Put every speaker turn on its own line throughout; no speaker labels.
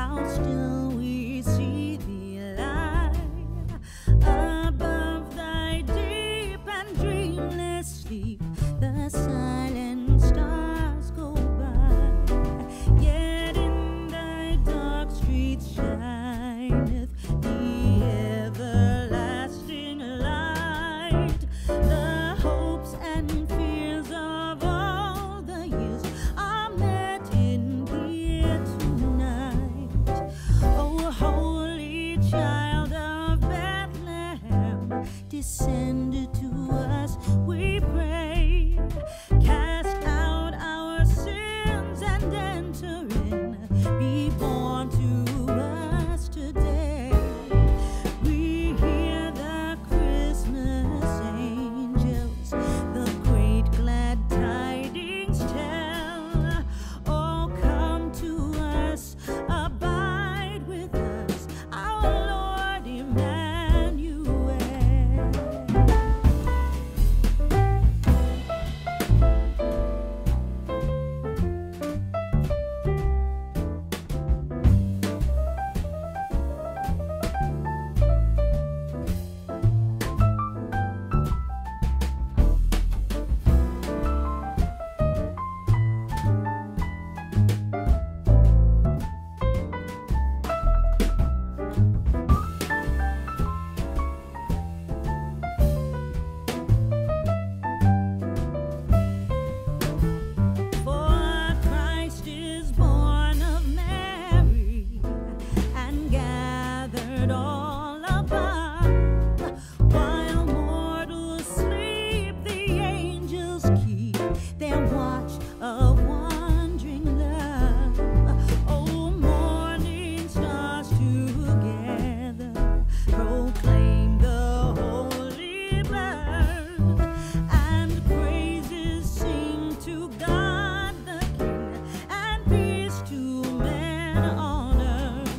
how still we see thee lie above thy deep and dreamless sleep. The silent stars go by, yet in thy dark streets shineth the everlasting light. The hopes and fears of all the years are met in thee tonight. O holy child of Bethlehem, descend to us, we pray. Cast out our sins and enter in. Be born to us today. We hear the Christmas angels, the great glad tidings tell. Oh, come to us, abide with us, our Lord Emmanuel. For Christ is born of Mary and gathered all above. While mortals sleep, the angels keep their watch of wandering love. Oh, morning stars together proclaim the holy birth, and praises sing to God the King, and peace to men on earth.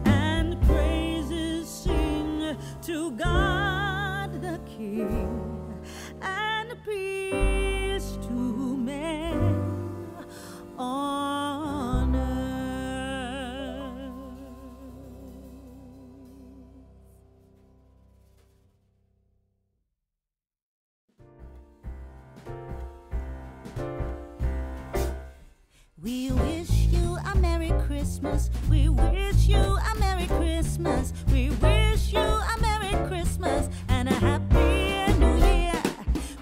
And praises sing to God the King, and peace to men on earth. We wish you a Merry Christmas. We wish you a Merry Christmas. We wish you a Merry Christmas and a Happy New Year.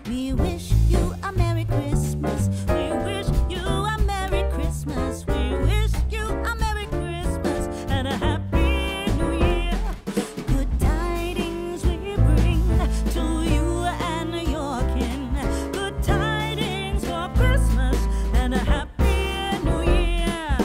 We wish you a Merry Christmas. We wish you a Merry Christmas. We wish you a Merry Christmas and a Happy New Year. Good tidings we bring to you and your kin. Good tidings for Christmas and a Happy New Year.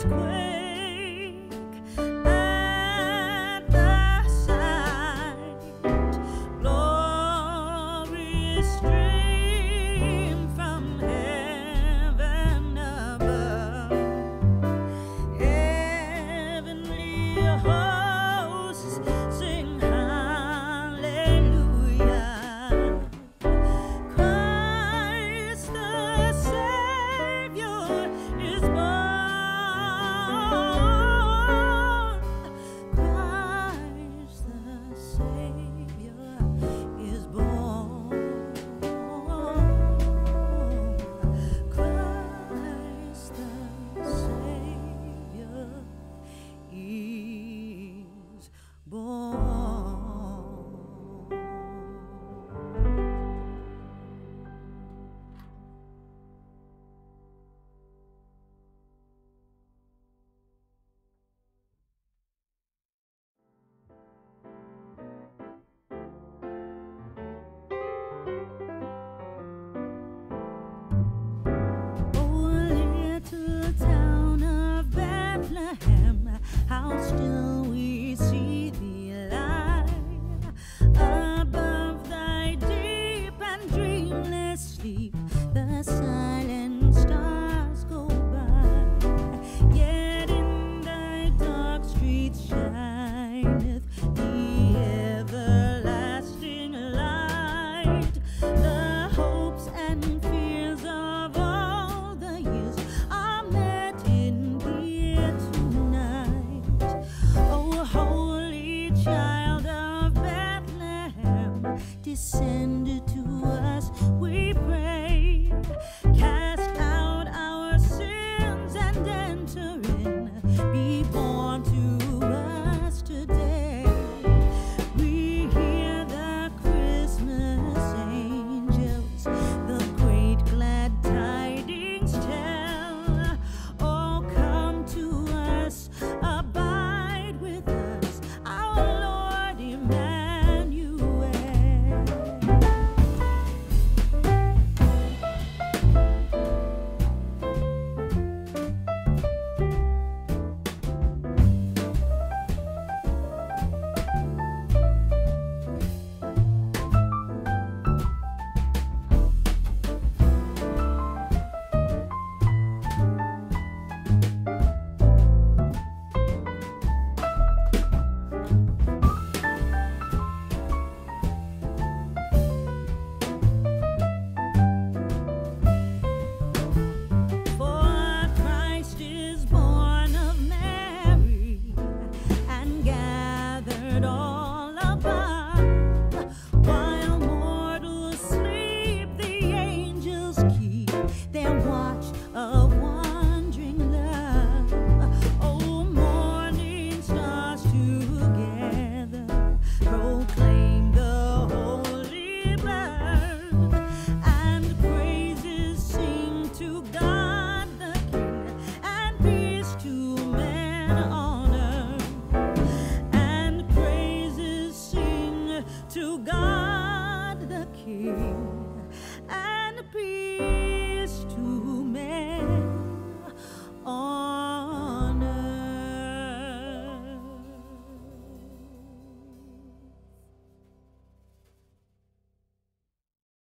hearts quake at the sight. Glory stream from heaven above. Heavenly hosts sing hallelujah. Christ the Savior is born. Christ the Savior is born. Christ the Savior is born. Oh, little town of Bethlehem, how still we see thee lie above thy deep and dreamless sleep. The silent stars go by, yet in thy dark streets shineth the everlasting light. The hopes and fears of all the years are met in thee tonight. O holy child of Bethlehem, descend to us, we pray. Cast out our sins and enter in